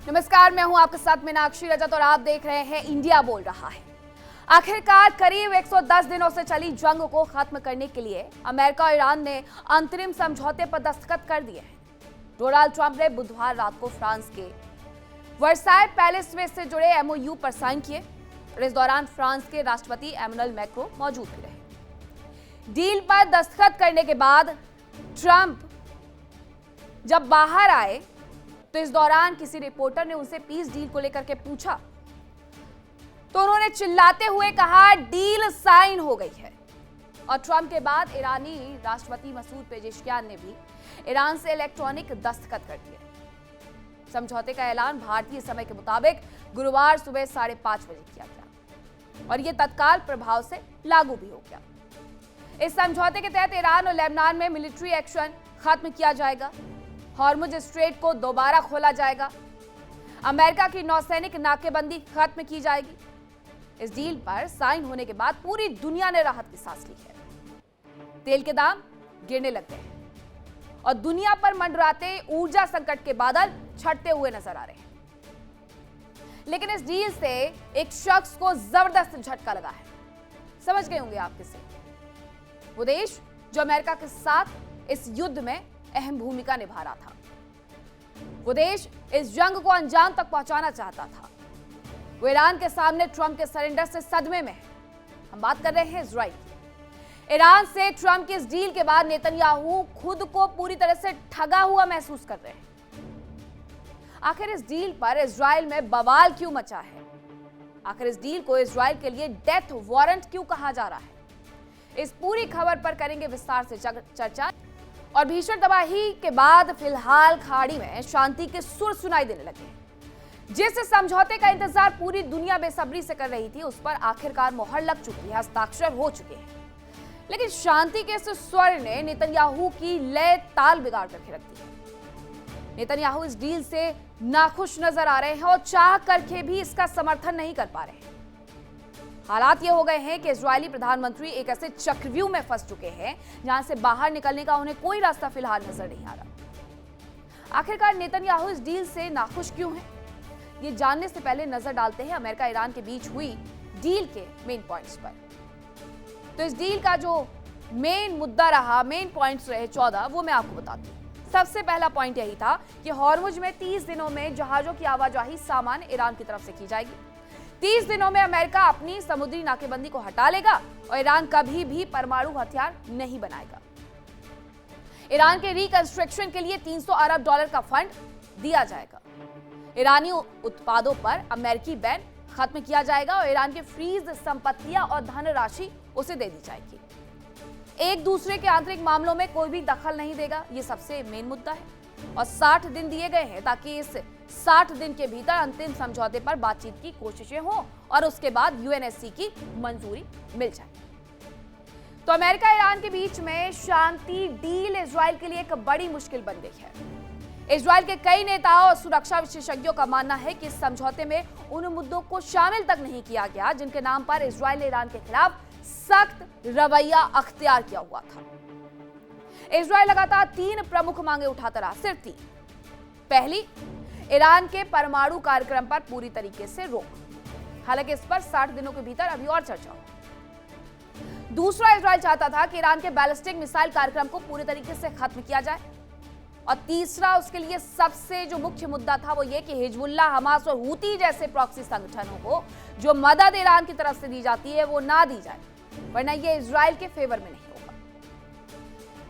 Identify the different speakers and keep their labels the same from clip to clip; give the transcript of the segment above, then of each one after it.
Speaker 1: नमस्कार, मैं हूं आपके साथ मीनाक्षी रजत और आप देख रहे हैं इंडिया बोल रहा है। आखिरकार करीब 110 दिनों से चली जंग को खत्म करने के लिए अमेरिका और ईरान ने अंतरिम समझौते पर दस्तखत कर दिए हैं। डोनाल्ड ट्रंप ने बुधवार रात को फ्रांस के वर्साय पैलेस में से जुड़े एमओयू पर साइन किए और इस दौरान फ्रांस के राष्ट्रपति एमेनुएल मैक्रों मौजूद भी रहे। डील पर दस्तखत करने के बाद ट्रंप जब बाहर आए तो इस दौरान किसी रिपोर्टर ने उनसे पीस डील को लेकर के पूछा तो उन्होंने चिल्लाते हुए कहा डील साइन हो गई है। और ट्रंप के बाद ईरानी राष्ट्रपति मसूद पेजेश्कियान ने भी ईरान से इलेक्ट्रॉनिक दस्तखत कर दिए। समझौते का ऐलान भारतीय समय के मुताबिक गुरुवार सुबह 5:30 बजे किया गया और यह तत्काल प्रभाव से लागू भी हो गया। इस समझौते के तहत ईरान और लेबनान में मिलिट्री एक्शन खत्म किया जाएगा, हॉर्मुज स्ट्रेट को दोबारा खोला जाएगा, अमेरिका की नौसैनिक नाकेबंदी खत्म की जाएगी। इस डील पर साइन होने के बाद पूरी दुनिया ने राहत की सांस ली है। तेल के दाम गिरने लग गए हैं और दुनिया पर मंडराते ऊर्जा संकट के बादल छटते हुए नजर आ रहे हैं। लेकिन इस डील से एक शख्स को जबरदस्त झटका लगा है। समझ गए होंगे आप किसे? वो देश जो अमेरिका के साथ इस युद्ध में अहम भूमिका निभा रहा था। वो देश इस जंग को अंजाम तक पहुंचाना चाहता था। वो ईरान के सामने ट्रंप के सरेंडर से सदमे में है। हम बात कर रहे हैं इजराइल की। ईरान से ट्रंप की इस डील के बाद नेतन्याहू खुद को पूरी तरह से ठगा हुआ महसूस कर रहे हैं। आखिर इस डील पर इजराइल में बवाल क्यों मचा है? आखिर इस डील को इजराइल के लिए डेथ वारंट क्यों कहा जा रहा है? इस पूरी खबर पर करेंगे विस्तार से चर्चा। और भीषण तबाही के बाद फिलहाल खाड़ी में शांति के सुर सुनाई देने लगे। जिस समझौते का इंतजार पूरी दुनिया बेसब्री से कर रही थी उस पर आखिरकार मोहर लग चुकी है, हस्ताक्षर हो चुके हैं। लेकिन शांति के इस स्वर ने नेतन्याहू की लय ताल बिगाड़ करके रख दी है। नेतन्याहू इस डील से नाखुश नजर आ रहे हैं और चाह करके भी इसका समर्थन नहीं कर पा रहे हैं। हालात ये हो गए हैं कि इजरायली प्रधानमंत्री एक ऐसे चक्रव्यूह में फंस चुके हैं जहां से बाहर निकलने का उन्हें कोई रास्ता फिलहाल नजर नहीं आ रहा। आखिरकार नेतन्याहू इस डील से नाखुश क्यों हैं? ये जानने से पहले नजर डालते हैं अमेरिका ईरान के बीच हुई डील के मेन पॉइंट्स पर। तो इस डील का जो मेन मुद्दा रहा, मेन पॉइंट्स रहे 14, वो मैं आपको बताती हूँ। सबसे पहला पॉइंट यही था कि हॉर्मुज में 30 दिनों में जहाजों की आवाजाही सामान्य ईरान की तरफ से की जाएगी। 30 दिनों में अमेरिका अपनी समुद्री नाकेबंदी को हटा लेगा और ईरान कभी भी परमाणु हथियार नहीं बनाएगा। ईरान के रिकंस्ट्रक्शन के लिए $300 अरब का फंड दिया जाएगा। ईरानी उत्पादों पर अमेरिकी बैन खत्म किया जाएगा और ईरान के फ्रीज संपत्तियां और धनराशि उसे दे दी जाएगी। एक दूसरे के आंतरिक मामलों में कोई भी दखल नहीं देगा, ये सबसे मेन मुद्दा है। और 60 दिन दिए गए हैं ताकि इस 60 दिन के भीतर अंतिम समझौते पर बातचीत की कोशिशें हों और उसके बाद यूएनएससी की मंजूरी मिल जाए। तो अमेरिका ईरान के बीच में शांति डील इजराइल के लिए एक बड़ी मुश्किल बन गई है। इजराइल के कई नेताओं और सुरक्षा विशेषज्ञों का मानना है कि इस समझौते में उन मुद्दों को शामिल तक नहीं किया गया जिनके नाम पर इजराइल ने ईरान के खिलाफ सख्त रवैया अख्तियार किया हुआ था। इजराइल लगातार 3 प्रमुख मांगे उठाता रहा, सिर्फ 3। पहली, ईरान के परमाणु कार्यक्रम पर पूरी तरीके से रोक। हालांकि इस पर 60 दिनों के भीतर अभी और चर्चा हो। दूसरा, इजराइल चाहता था कि ईरान के बैलिस्टिक मिसाइल कार्यक्रम को पूरी तरीके से खत्म किया जाए। और तीसरा, उसके लिए सबसे जो मुख्य मुद्दा था वो ये कि हिजबुल्लाह, हमास और हूती जैसे प्रॉक्सी संगठनों को जो मदद ईरान की तरफ से दी जाती है वो ना दी जाए, वरना ये इजराइल के फेवर में नहीं होगा।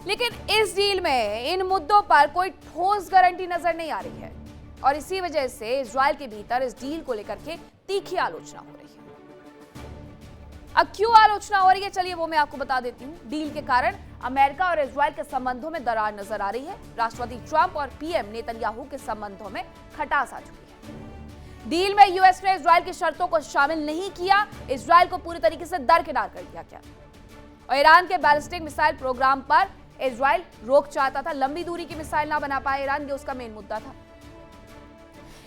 Speaker 1: लेकिन इस डील में इन मुद्दों पर कोई ठोस गारंटी नजर नहीं आ रही है और इसी वजह से इजराइल के भीतर इस डील को लेकर के तीखी आलोचना हो रही है। अब क्यों आलोचना हो रही है, चलिए वो मैं आपको बता देती हूँ। डील के कारण अमेरिका और इजराइल के संबंधों में दरार नजर आ रही है। राष्ट्रपति ट्रंप और पीएम नेतन्याहू के संबंधों में खटास आ चुकी है। डील में यूएस ने इजराइल की शर्तों को शामिल नहीं किया, इजराइल को पूरी तरीके से दरकिनार कर दिया गया। और ईरान के बैलिस्टिक मिसाइल प्रोग्राम पर इजराइल रोक चाहता था, लंबी दूरी की मिसाइल ना बना पाए ईरान, ये उसका मेन मुद्दा था।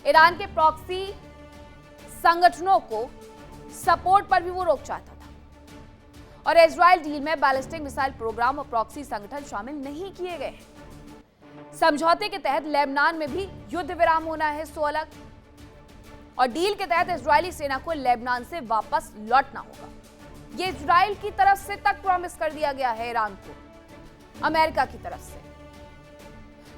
Speaker 1: ईरान के प्रॉक्सी संगठनों को सपोर्ट पर भी वो रोक चाहता था। और इजराइल डील में बैलिस्टिक मिसाइल प्रोग्राम और प्रॉक्सी संगठन शामिल नहीं किए गए हैं। समझौते के तहत लेबनान में भी युद्ध विराम होना है, सो अलग। और डील के तहत इजरायली सेना को लेबनान से वापस लौटना होगा। ये इजराइल की तरफ से तक प्रॉमिस कर दिया गया है ईरान को, अमेरिका की तरफ से।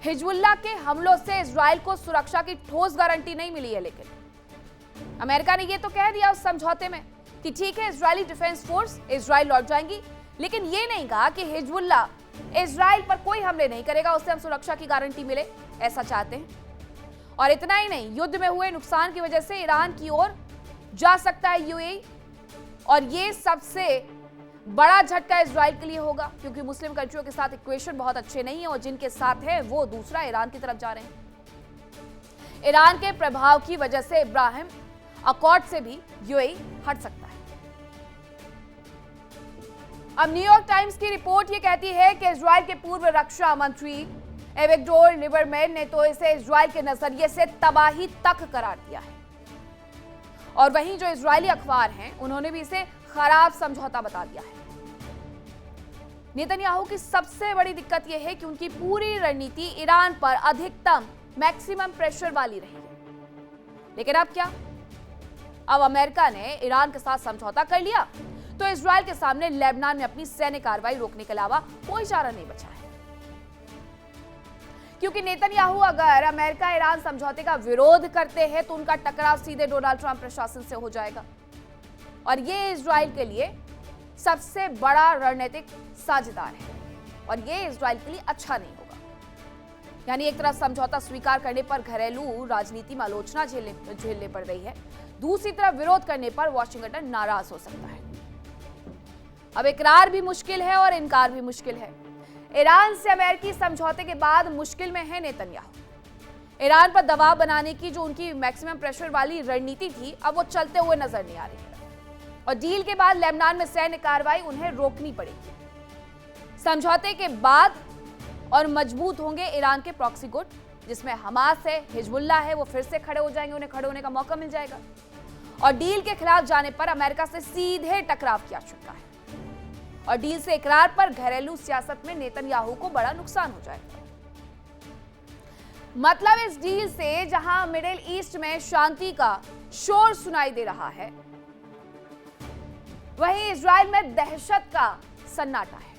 Speaker 1: हिजबुल्लाह के हमलों से इजराइल को सुरक्षा की ठोस गारंटी नहीं मिली है, लेकिन अमेरिका ने यह तो कह दिया उस समझौते में कि ठीक है, इजरायली डिफेंस फोर्स इजराइल लौट जाएंगी, लेकिन यह नहीं कहा कि हिजबुल्लाह इजराइल पर कोई हमले नहीं करेगा, उससे हम सुरक्षा की गारंटी मिले, ऐसा चाहते हैं। और इतना ही नहीं, युद्ध में हुए नुकसान की वजह से ईरान की ओर जा सकता है यूएई, और ये सबसे बड़ा झटका इजराइल के लिए होगा, क्योंकि मुस्लिम कंट्रियों के साथ इक्वेशन बहुत अच्छे नहीं है, और जिनके साथ है वो दूसरा ईरान की तरफ जा रहे हैं। ईरान के प्रभाव की वजह से इब्राहिम अकॉर्ड से भी यूएई हट सकता है। अब न्यूयॉर्क टाइम्स की रिपोर्ट ये कहती है कि इजराइल के पूर्व रक्षा मंत्री एविगडोर लिबरमैन ने तो इसे इजराइल के नजरिए से तबाही तक करार दिया है, और वहीं जो इजरायली अखबार हैं उन्होंने भी इसे खराब समझौता बता दिया है। नेतन्याहू की सबसे बड़ी दिक्कत यह है कि उनकी पूरी रणनीति ईरान पर अधिकतम मैक्सिमम प्रेशर वाली रही है। लेकिन अब क्या? अब अमेरिका ने ईरान के साथ समझौता कर लिया तो इजराइल के सामने लेबनान में अपनी सैन्य कार्रवाई रोकने के अलावा कोई चारा नहीं बचा है, क्योंकि नेतन्याहू अगर अमेरिका ईरान समझौते का विरोध करते हैं तो उनका टकराव सीधे डोनाल्ड ट्रंप प्रशासन से हो जाएगा, और ये इजराइल के लिए सबसे बड़ा रणनीतिक साझेदार है, और ये इजराइल के लिए अच्छा नहीं होगा। यानी एक तरफ समझौता स्वीकार करने पर घरेलू राजनीति में आलोचना झेलने पड़ रही है, दूसरी तरफ विरोध करने पर वॉशिंगटन नाराज हो सकता है। अब इकरार भी मुश्किल है और इनकार भी मुश्किल है। ईरान से अमेरिकी समझौते के बाद मुश्किल में है नेतन्याहू। ईरान पर दबाव बनाने की जो उनकी मैक्सिमम प्रेशर वाली रणनीति थी, अब वो चलते हुए नजर नहीं आ रही है, और डील के बाद लेबनान में सैन्य कार्रवाई उन्हें रोकनी पड़ेगी। समझौते के बाद और मजबूत होंगे ईरान के प्रॉक्सी गुट, जिसमें हमास है, हिजबुल्लाह है, वो फिर से खड़े हो जाएंगे, उन्हें खड़े होने का मौका मिल जाएगा। और डील के खिलाफ जाने पर अमेरिका से सीधे टकराव की आशंका है, और डील से इकरार पर घरेलू सियासत में नेतन्याहू को बड़ा नुकसान हो जाएगा। मतलब इस डील से जहां मिडिल ईस्ट में शांति का शोर सुनाई दे रहा है, वहीं इजराइल में दहशत का सन्नाटा है।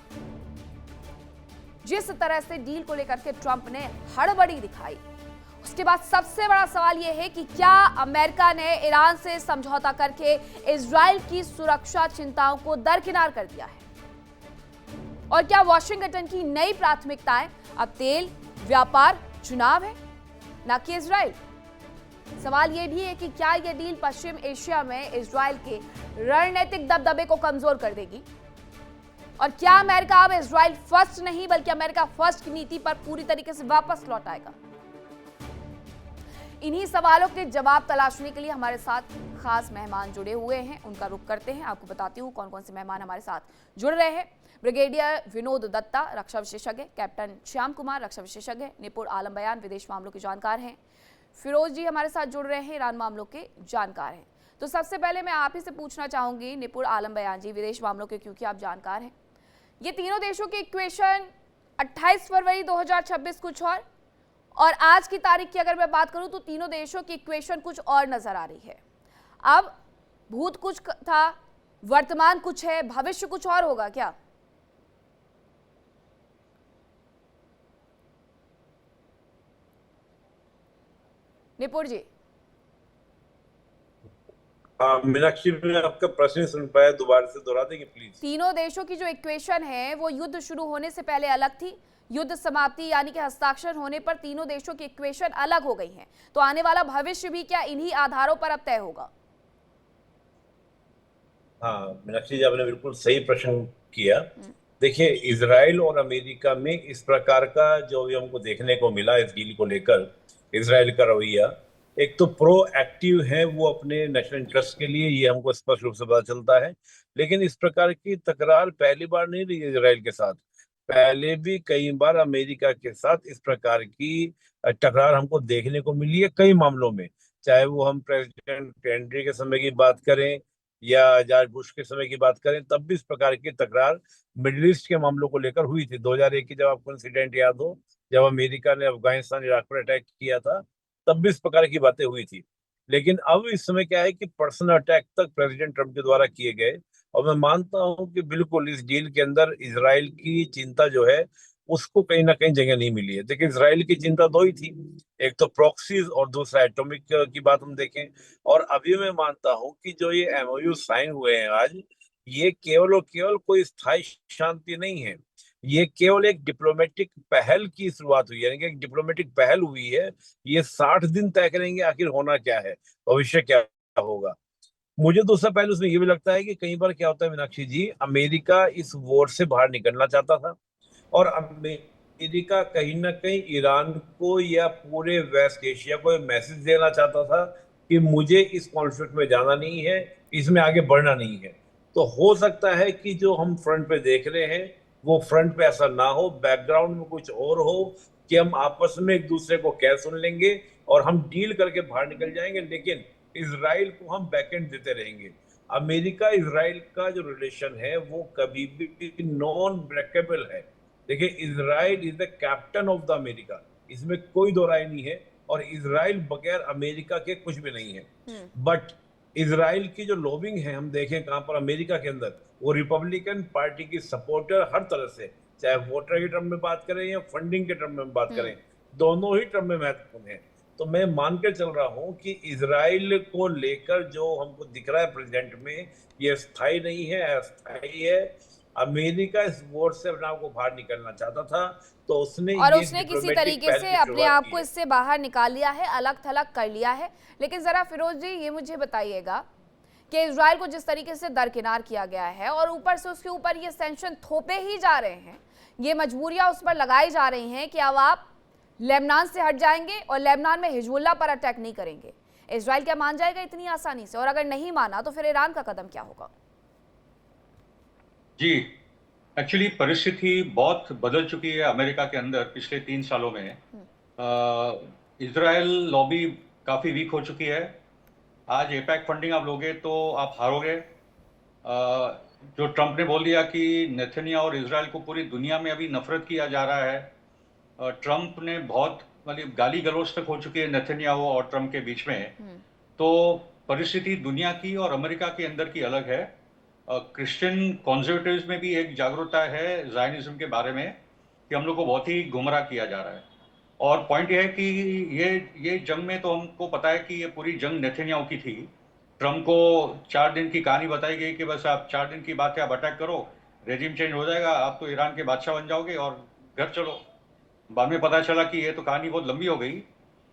Speaker 1: जिस तरह से डील को लेकर के ट्रंप ने हड़बड़ी दिखाई, उसके बाद सबसे बड़ा सवाल यह है कि क्या अमेरिका ने ईरान से समझौता करके इजराइल की सुरक्षा चिंताओं को दरकिनार कर दिया है, और क्या वॉशिंगटन की नई प्राथमिकताएं अब तेल, व्यापार, चुनाव है, ना कि इजराइल? सवाल यह भी है कि क्या यह डील पश्चिम एशिया में इजराइल के रणनीतिक दबदबे को कमजोर कर देगी, और क्या अमेरिका अब इजराइल फर्स्ट नहीं बल्कि अमेरिका फर्स्ट की नीति पर पूरी तरीके से वापस लौट आएगा? इन्हीं सवालों के जवाब तलाशने के लिए हमारे साथ खास मेहमान जुड़े हुए हैं, उनका रुख करते हैं। आपको बताती हूँ कौन कौन से मेहमान हमारे साथ जुड़ रहे हैं। ब्रिगेडियर विनोद दत्ता, रक्षा विशेषज्ञ, कैप्टन श्याम कुमार, रक्षा विशेषज्ञ, निपुण आलम बयान, विदेश मामलों के जानकार हैं। फिरोज जी हमारे साथ जुड़ रहे हैं, ईरान मामलों के जानकार हैं। तो सबसे पहले मैं आप ही से पूछना चाहूंगी, निपुण आलम बयान जी, विदेश मामलों के क्योंकि आप जानकार हैं, ये तीनों देशों की इक्वेशन 28 फरवरी 2026 कुछ और आज की तारीख की अगर मैं बात करूं तो तीनों देशों की इक्वेशन कुछ और नजर आ रही है। अब भूत कुछ था, वर्तमान कुछ है, भविष्य कुछ और होगा क्या? निपुण जी।
Speaker 2: मीनाक्षी, मैं आपका प्रश्न सुन पाया, दोबारा से दोहरा देंगे प्लीज।
Speaker 1: तीनों देशों की जो इक्वेशन है वो युद्ध शुरू होने से पहले अलग थी, युद्ध समाप्ति यानी कि हस्ताक्षर होने पर तीनों देशों की इक्वेशन अलग हो गई है, तो आने वाला भविष्य भी क्या इन्हीं आधारों पर अब तय होगा?
Speaker 2: हाँ मीनाक्षी जी, आपने बिल्कुल सही प्रश्न किया। देखिए, इजराइल और अमेरिका में इस प्रकार का जो भी हमको देखने को मिला इस डील को लेकर, इजराइल का रवैया एक तो प्रो एक्टिव है, वो अपने नेशनल इंटरेस्ट के लिए, ये हमको स्पष्ट रूप से पता चलता है। लेकिन इस प्रकार की तकरार पहली बार नहीं रही इजराइल के साथ, पहले भी कई बार अमेरिका के साथ इस प्रकार की टकरार हमको देखने को मिली है कई मामलों में, चाहे वो हम प्रेसिडेंट केनेडी के समय की बात करें या जॉर्ज बुश के समय की बात करें, तब भी इस प्रकार की तकरार मिडिल ईस्ट के मामलों को लेकर हुई थी। 2001 की जब आपको इंसिडेंट याद हो, जब अमेरिका ने अफगानिस्तान इराक पर अटैक किया था, तब भी इस प्रकार की बातें हुई थी। लेकिन अब इस समय क्या है कि पर्सनल अटैक तक प्रेसिडेंट ट्रम्प के द्वारा किए गए। और मैं मानता हूं कि बिल्कुल इस डील के अंदर इसराइल की चिंता जो है उसको कहीं ना कहीं जगह नहीं मिली है। देखिए, इसराइल की चिंता दो ही थी, एक तो प्रॉक्सीज और दूसरा एटॉमिक की बात हम देखें। और अभी मैं मानता हूं कि जो ये एमओयू साइन हुए हैं आज, ये केवल और केवल कोई स्थायी शांति नहीं है, ये केवल एक डिप्लोमेटिक पहल की शुरुआत हुई है, यानी कि एक डिप्लोमेटिक पहल हुई है। ये 60 दिन तय करेंगे आखिर होना क्या है, भविष्य क्या होगा। मुझे दूसरा पहलू उसमें ये भी लगता है कि कई बार क्या होता है मीनाक्षी जी, अमेरिका इस वॉर से बाहर निकलना चाहता था, और अमेरिका कहीं ना कहीं ईरान को या पूरे वेस्ट एशिया को मैसेज देना चाहता था कि मुझे इस कॉन्फ्लिक्ट में जाना नहीं है, इसमें आगे बढ़ना नहीं है। तो हो सकता है कि जो हम फ्रंट पे देख रहे हैं वो फ्रंट पे ऐसा ना हो, बैकग्राउंड में कुछ और हो, कि हम आपस में एक दूसरे को कह सुन लेंगे और हम डील करके बाहर निकल जाएंगे, लेकिन इसराइल को हम बैकएंड देते रहेंगे। अमेरिका इसराइल का जो रिलेशन है वो कभी भी नॉन ब्रेकेबल है। देखिए, Israel is the captain of the America, इसमें कोई दो राय नहीं है, और इसराइल बगैर अमेरिका के कुछ भी नहीं है। बट इसराइल की जो लॉबिंग है हम देखें कहां पर, अमेरिका के अंदर, वो रिपब्लिकन पार्टी की सपोर्टर हर तरह से, चाहे वोटर के टर्म में बात करें या फंडिंग के टर्म में बात करें, दोनों ही टर्म में महत्वपूर्ण है। तो मैं मान के चल रहा हूं कि इसराइल को लेकर जो हमको दिख रहा है प्रेसिडेंट में, ये स्थायी नहीं है, अस्थायी है। अमेरिका इस वॉर से अपने आप को बाहर निकलना चाहता था, तो उसने
Speaker 1: और
Speaker 2: ये
Speaker 1: उसने किसी
Speaker 2: डिप्लोमेटिक
Speaker 1: तरीके
Speaker 2: पहल
Speaker 1: से
Speaker 2: की
Speaker 1: अपने
Speaker 2: शुरुआत
Speaker 1: आप
Speaker 2: की
Speaker 1: को
Speaker 2: है।
Speaker 1: इससे बाहर निकाल लिया है, अलग थलग कर लिया है। लेकिन जरा फिरोज जी ये मुझे बताइएगा कि इजराइल को जिस तरीके से दरकिनार किया गया है और ऊपर से उसके ऊपर ये सैंक्शन थोपे ही जा रहे हैं, ये मजबूरियां उस पर लगाई जा रही हैं कि अब आप लेबनान से हट जाएंगे और लेबनान में हिजबुल्लाह पर अटैक नहीं करेंगे। इजराइल क्या मान जाएगा इतनी आसानी से? और अगर नहीं माना तो फिर ईरान का कदम क्या होगा?
Speaker 3: जी, एक्चुअली परिस्थिति बहुत बदल चुकी है अमेरिका के अंदर पिछले 3 सालों में। इजराइल लॉबी काफ़ी वीक हो चुकी है। आज एपैक फंडिंग आप लोगे तो आप हारोगे। जो ट्रंप ने बोल दिया कि नेतन्याहू और इजराइल को पूरी दुनिया में अभी नफरत किया जा रहा है। ट्रंप ने बहुत मतलब गाली गलौज तक हो चुकी है नेतन्याहू और ट्रंप के बीच में। तो परिस्थिति दुनिया की और अमेरिका के अंदर की अलग है। क्रिश्चियन कॉन्जर्वेटिव्स में भी एक जागरूकता है ज़ायनिज्म के बारे में कि हम लोग को बहुत ही गुमराह किया जा रहा है। और पॉइंट ये है कि ये जंग में तो हमको पता है कि ये पूरी जंग नेतन्याहू की थी। ट्रंप को 4 दिन की कहानी बताई गई कि बस आप 4 दिन की बात है, आप अटैक करो, रेजिम चेंज हो जाएगा, आप तो ईरान के बादशाह बन जाओगे और घर चलो। बाद में पता चला कि ये तो कहानी बहुत लंबी हो गई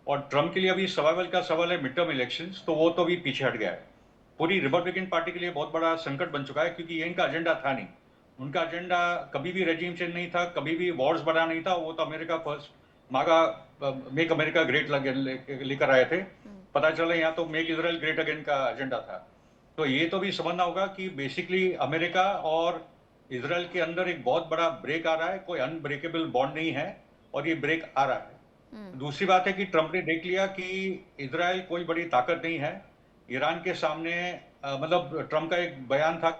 Speaker 3: और ट्रंप के लिए अभी सर्वाइवल का सवाल है मिड टर्म इलेक्शंस, तो वो तो अभी पीछे हट गया है। पूरी रिपब्लिकन पार्टी के लिए बहुत बड़ा संकट बन चुका है क्योंकि ये इनका एजेंडा था नहीं। उनका एजेंडा कभी भी रेजिम चेंज नहीं था, कभी भी वॉर्स बढ़ा नहीं था। वो तो अमेरिका फर्स्ट, मागा मेक अमेरिका ग्रेट लेकर आए थे। पता चला यहाँ तो मेक इजराइल ग्रेट अगेन का एजेंडा था। तो ये तो भी समझना होगा कि बेसिकली अमेरिका और इसराइल के अंदर एक बहुत बड़ा ब्रेक आ रहा है, कोई अनब्रेकेबल बॉन्ड नहीं है और ये ब्रेक आ रहा है। दूसरी बात है कि ट्रंप ने देख लिया कि इसराइल कोई बड़ी ताकत नहीं है ईरान के सामने। मतलब ट्रंप का एक बयान था,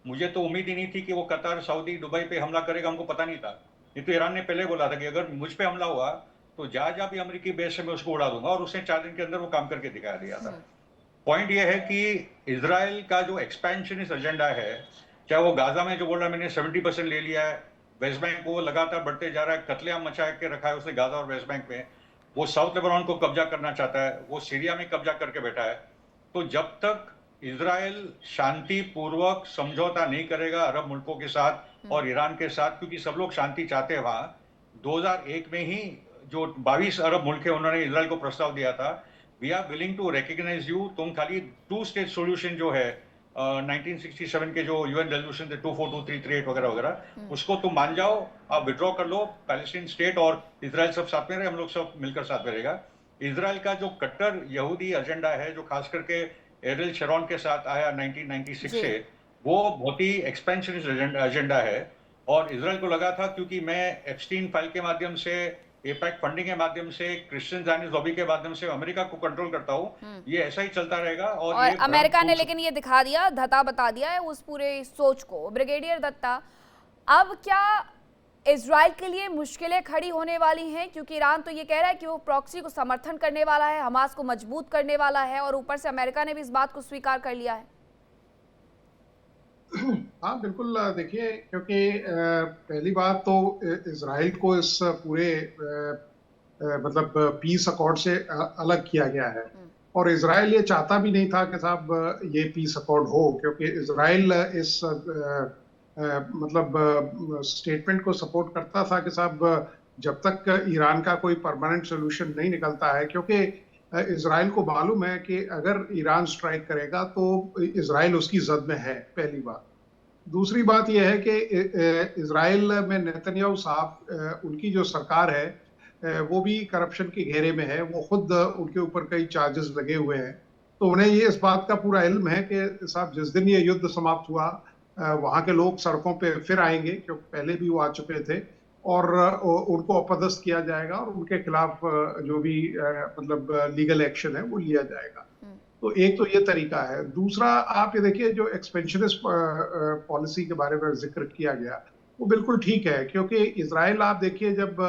Speaker 3: मुझे तो उम्मीद ही नहीं थी कि वो कतर, सऊदी, दुबई पे हमला करेगा, हमको पता नहीं था। ये तो ईरान ने पहले बोला था कि अगर मुझ पे हमला हुआ तो जहाँ भी अमेरिकी बेस है मैं उसको उड़ा दूंगा, और उसने 4 दिन के अंदर वो काम करके दिखा दिया था। पॉइंट ये है कि इसराइल का जो एक्सपेंशनिस्ट एजेंडा है, चाहे वो गाजा में जो बोल रहा है मैंने 70% ले लिया है, वेस्ट बैंक को लगातार बढ़ते जा रहा है, कत्लेआम मचा के रखा है उसने गाजा और वेस्ट बैंक में, वो साउथ लेबनान को कब्जा करना चाहता है, वो सीरिया में कब्जा करके बैठा है। तो जब तक इसराइल शांतिपूर्वक समझौता नहीं करेगा अरब मुल्कों के साथ और ईरान के साथ, क्योंकि सब लोग शांति चाहते हैं वहां। 2001 में ही जो 22 अरब मुल्क है उन्होंने इसराइल को प्रस्ताव दिया था, we are willing to recognise you, तुम खाली 2 स्टेट सॉल्यूशन जो है 1967 के जो यूएन रेजोल्यूशन थे 242338 वगैरह वगैरह, उसको तुम मान जाओ, आप विड्रॉ कर लो, पैलेस्टीन स्टेट और इसराइल सब साथ में रहे, हम लोग सब मिलकर साथ में रहेगा। इसराइल का जो कट्टर यहूदी एजेंडा है जो खास करके एरिल शेरॉन के साथ आया 1996 से, वो बहुत ही एक्सपेंशनिस्ट एजेंडा है। और इसराइल को लगा था क्योंकि मैं एप्स्टीन फाइल के माध्यम से, एपैक फंडिंग के माध्यम से, क्रिश्चियन ज़ायनिस्ट लॉबी के माध्यम से अमेरिका को कंट्रोल करता हूँ, ये ऐसा ही चलता रहेगा। और ये
Speaker 1: अमेरिका ने लेकिन ये दिखा दिया, धता बता दिया है उस पूरे सोच को। ब्रिगेडियर दत्ता, अब क्या इजराइल के लिए मुश्किलें खड़ी होने वाली हैं, क्योंकि ईरान तो ये कह रहा है कि वो प्रॉक्सी को समर्थन करने वाला है, हमास को मजबूत करने वाला है, और ऊपर से अमेरिका ने भी इस बात को स्वीकार कर लिया है।
Speaker 4: हाँ बिल्कुल, देखिए, क्योंकि पहली बात तो इजराइल को इस पूरे मतलब पीस अकॉर्ड से अलग किया गया है, और इजराइल ये चाहता भी नहीं था कि साहब ये पीस अकॉर्ड हो, क्योंकि इजराइल इस मतलब स्टेटमेंट को सपोर्ट करता था कि साहब जब तक ईरान का कोई परमानेंट सोल्यूशन नहीं निकलता है, क्योंकि इजराइल को मालूम है कि अगर ईरान स्ट्राइक करेगा तो इजराइल उसकी जद में है, पहली बात। दूसरी बात यह है कि इजराइल में नेतन्याहू साहब, उनकी जो सरकार है वो भी करप्शन के घेरे में है, वो खुद उनके ऊपर कई चार्जेस लगे हुए हैं, तो उन्हें ये इस बात का पूरा इल्म है कि साहब जिस दिन ये युद्ध समाप्त हुआ वहाँ के लोग सड़कों पे फिर आएंगे, क्योंकि पहले भी वो आ चुके थे, और उनको अपदस्थ किया जाएगा और उनके खिलाफ जो भी मतलब लीगल एक्शन है वो लिया जाएगा। तो एक तो ये तरीका है। दूसरा, आप ये देखिए, जो एक्सपेंशनिस्ट पॉलिसी के बारे में जिक्र किया गया वो बिल्कुल ठीक है, क्योंकि इजराइल आप देखिए जब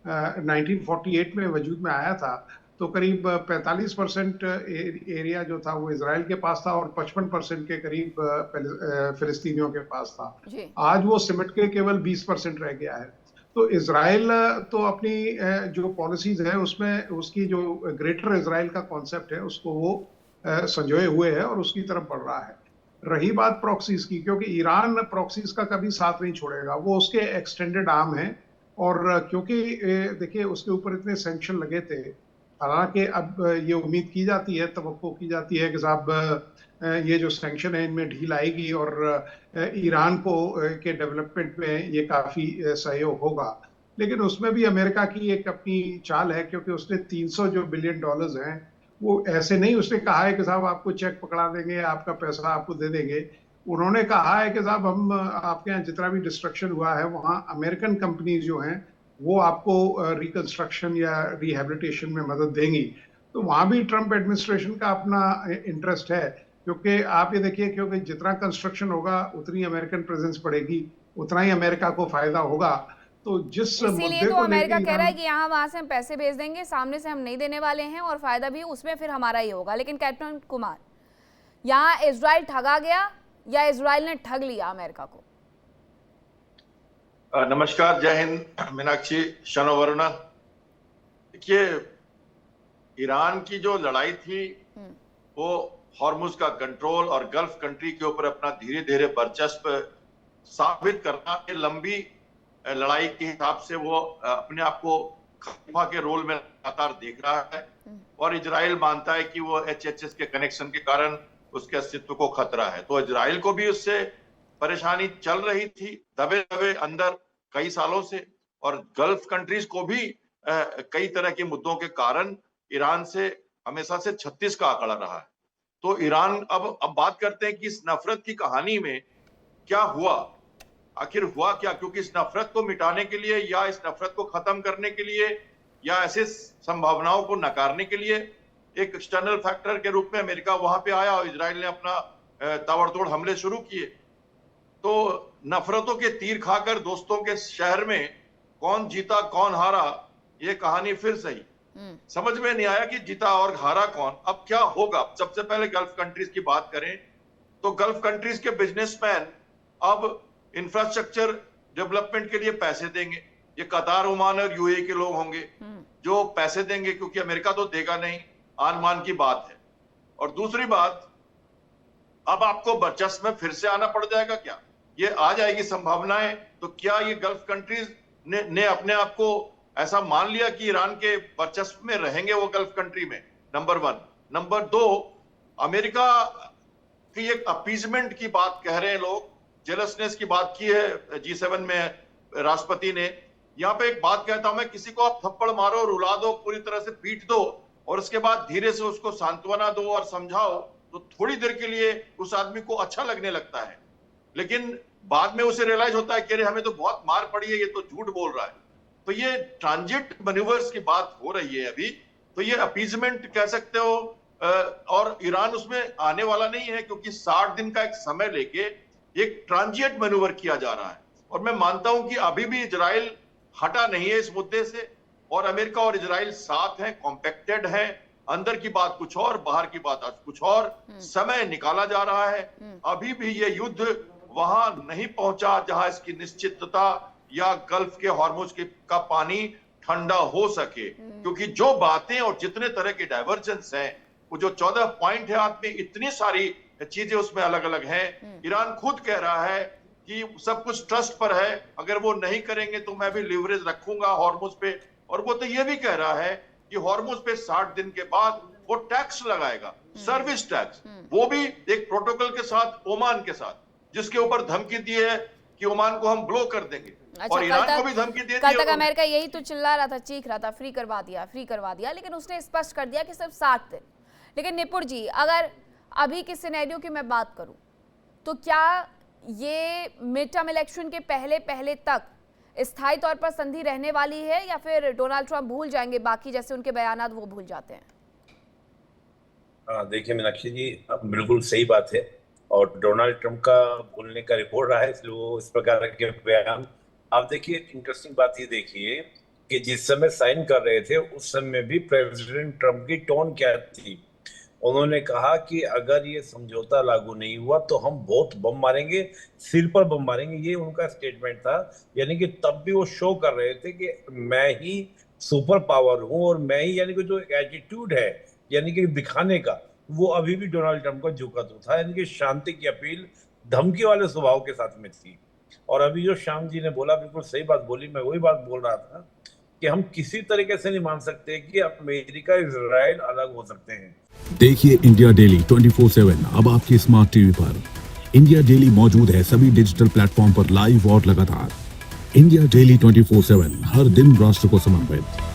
Speaker 4: 1948 में वजूद में आया था तो करीब 45% एरिया जो था वो इजराइल के पास था और 55% के करीब फिलिस्तीनियों के पास था। आज वो सिमट के केवल 20% रह गया है। तो इजराइल तो अपनी जो पॉलिसीज है उसमें उसकी जो ग्रेटर इजराइल का कॉन्सेप्ट है उसको वो संजोए हुए है और उसकी तरफ बढ़ रहा है। रही बात प्रॉक्सीज की, क्योंकि ईरान प्रॉक्सीज का कभी साथ नहीं छोड़ेगा, वो उसके एक्सटेंडेड आर्म है, और क्योंकि देखिए उसके ऊपर इतने सैंक्शन लगे थे, हालांकि अब ये उम्मीद की जाती है, तवक्को की जाती है कि साहब ये जो सैंक्शन है इनमें ढील आएगी और ईरान को के डेवलपमेंट में ये काफ़ी सहयोग होगा। लेकिन उसमें भी अमेरिका की एक अपनी चाल है, क्योंकि उसने 300 जो बिलियन डॉलर्स हैं वो ऐसे नहीं उसने कहा है कि साहब आपको चेक पकड़ा देंगे, आपका पैसा आपको दे देंगे। उन्होंने कहा है कि साहब हम आपके यहाँ जितना भी डिस्ट्रक्शन हुआ है वहाँ अमेरिकन कंपनीज जो हैं वो आपको रिकंस्ट्रक्शन या रिहेबिलिटेशन में मदद देंगी। तो वहाँ भी ट्रंप एडमिनिस्ट्रेशन का अपना इंटरेस्ट है, क्योंकि आप ये देखिए, क्योंकि जितना कंस्ट्रक्शन होगा उतनी अमेरिकन प्रेजेंस बढ़ेगी, उतना ही अमेरिका को फायदा होगा। तो जिस
Speaker 1: इसीलिए तो अमेरिका कह रहा है कि यहाँ वहां से हम पैसे भेज देंगे, सामने से हम नहीं देने वाले हैं, और फायदा भी उसमें फिर हमारा ही होगा। लेकिन कैप्टन कुमार, यहाँ इजराइल ठगा गया या इजराइल ने ठग लिया अमेरिका को?
Speaker 5: नमस्कार, जय हिंद मीनाक्षी, शनोवरुणा। देखिए, ईरान की जो लड़ाई थी वो हॉर्मुज का कंट्रोल और गल्फ कंट्री के ऊपर अपना धीरे धीरे वर्चस्व साबित करना, ये लंबी लड़ाई के हिसाब से वो अपने आप को खलीफा के रोल में लगातार देख रहा है, और इजराइल मानता है कि वो HHS के कनेक्शन के कारण उसके अस्तित्व को खतरा है। तो इजराइल को भी उससे परेशानी चल रही थी दबे दबे अंदर कई सालों से, और गल्फ कंट्रीज को भी कई तरह के मुद्दों के कारण ईरान से हमेशा से 36 का आंकड़ा रहा है। तो ईरान अब बात करते हैं कि इस नफरत की कहानी में क्या हुआ, आखिर हुआ क्या, क्योंकि इस नफरत को मिटाने के लिए या इस नफरत को खत्म करने के लिए या ऐसे संभावनाओं को नकारने के लिए एक एक्सटर्नल फैक्टर के रूप में अमेरिका वहां पे आया और इजराइल ने अपना ताबड़तोड़ हमले शुरू किए। तो नफरतों के तीर खाकर दोस्तों के शहर में कौन जीता कौन हारा, ये कहानी फिर सही समझ में नहीं आया कि जीता और हारा कौन। अब क्या होगा? सबसे पहले गल्फ कंट्रीज की बात करें तो गल्फ कंट्रीज के बिजनेसमैन अब इंफ्रास्ट्रक्चर डेवलपमेंट के लिए पैसे देंगे। ये कतार, ओमान और यूएई के लोग होंगे जो पैसे देंगे, क्योंकि अमेरिका तो देगा नहीं, आन-मान की बात है। और दूसरी बात, अब आपको वर्चस्व में फिर से आना पड़ जाएगा क्या? ये आ जाएगी संभावनाएं। तो क्या ये गल्फ कंट्रीज ने अपने आप को ऐसा मान लिया कि ईरान के वर्चस्व में रहेंगे वो गल्फ कंट्री में? नंबर 1। नंबर 2, अमेरिका की एक अपीजमेंट की बात कह रहे हैं लोग, जेलसनेस की बात की है G7 में राष्ट्रपति ने। यहाँ पे एक बात कहता हूं मैं, किसी को आप थप्पड़ मारो, रुला दो, पूरी तरह से पीट दो और उसके बाद धीरे से उसको सांत्वना दो और समझाओ, तो थोड़ी देर के लिए उस आदमी को अच्छा लगने लगता है, लेकिन बाद में उसे रियलाइज होता है कि अरे हमें तो बहुत मार पड़ी है, ये तो झूठ बोल रहा है। तो ये ट्रांजिट मैन्यूवर्स की बात हो रही है अभी, तो ये अपीजमेंट कह सकते हो, और ईरान उसमें आने वाला नहीं है, क्योंकि 60 दिन का एक समय लेके एक ट्रांजिट मैन्यूवर किया जा रहा है। और मैं मानता हूं कि अभी भी इजराइल हटा नहीं है इस मुद्दे से, और अमेरिका और इजराइल साथ हैं, कॉम्पैक्टेड हैं। अंदर की बात कुछ और, बाहर की बात आज कुछ और। समय निकाला जा रहा है। अभी भी ये युद्ध वहां नहीं पहुंचा जहां इसकी निश्चितता या गल्फ के हॉर्मुज का पानी ठंडा हो सके, क्योंकि जो बातें और जितने तरह के डाइवर्जेंस हैं, वो जो 14 पॉइंट है आप में, इतनी सारी चीजें उसमें अलग अलग हैं। ईरान खुद कह रहा है कि सब कुछ ट्रस्ट पर है, अगर वो नहीं करेंगे तो मैं भी लिवरेज रखूंगा हॉर्मुज पे। और वो तो ये भी कह रहा है कि हॉर्मुज पे 60 दिन के बाद वो टैक्स लगाएगा, सर्विस टैक्स, वो भी एक प्रोटोकॉल के साथ, ओमान के साथ, जिसके ऊपर धमकी दी है कि ओमान को हम ब्लो कर देंगे।
Speaker 1: अच्छा,
Speaker 5: और ईरान को भी धमकी दे दी।
Speaker 1: कल तक अमेरिका यही तो चिल्ला रहा था, चीख रहा था, फ्री करवा दिया, लेकिन उसने स्पष्ट कर दिया कि सिर्फ 60 दिन। लेकिन निपुण जी, अगर अभी के सिनेरियो की मैं बात करूं तो क्या ये मिड टर्म इलेक्शन के पहले तक स्थायी तौर पर संधि रहने वाली है, या फिर डोनाल्ड ट्रंप भूल जाएंगे, बाकी जैसे उनके बयानात वो भूल जाते हैं?
Speaker 2: देखिए मीनाक्षी जी, बिल्कुल सही बात है, और डोनाल्ड ट्रंप का बोलने का रिपोर्ट रहा है, इसलिए वो इस प्रकार के बयान। आप देखिए, इंटरेस्टिंग बात ये देखिए कि जिस समय साइन कर रहे थे उस समय भी प्रेसिडेंट ट्रंप की टोन क्या थी। उन्होंने कहा कि अगर ये समझौता लागू नहीं हुआ तो हम बहुत बम मारेंगे, सिर पर बम मारेंगे, ये उनका स्टेटमेंट था। यानी कि तब भी वो शो कर रहे थे कि मैं ही सुपर पावर हूं, और मैं ही, यानी कि जो एटीट्यूड है यानी कि दिखाने का, वो अभी भी डोनाल्ड ट्रंप का झुका तो था। यानी कि शांति की अपील धमकी वाले स्वभाव के साथ में थी। और अभी जो श्याम जी ने बोला, बिल्कुल सही बात बोली। मैं वही बात बोल रहा था कि हम किसी तरीके से नहीं मान सकते कि अमेरिका इजराइल अलग हो सकते हैं।
Speaker 6: देखिए इंडिया डेली 24/7 अब आपके स्मार्ट टीवी पर। इंडिया डेली मौजूद है सभी डिजिटल प्लेटफॉर्म पर लाइव और लगातार। इंडिया डेली 24/7 हर दिन राष्ट्र को समर्पित।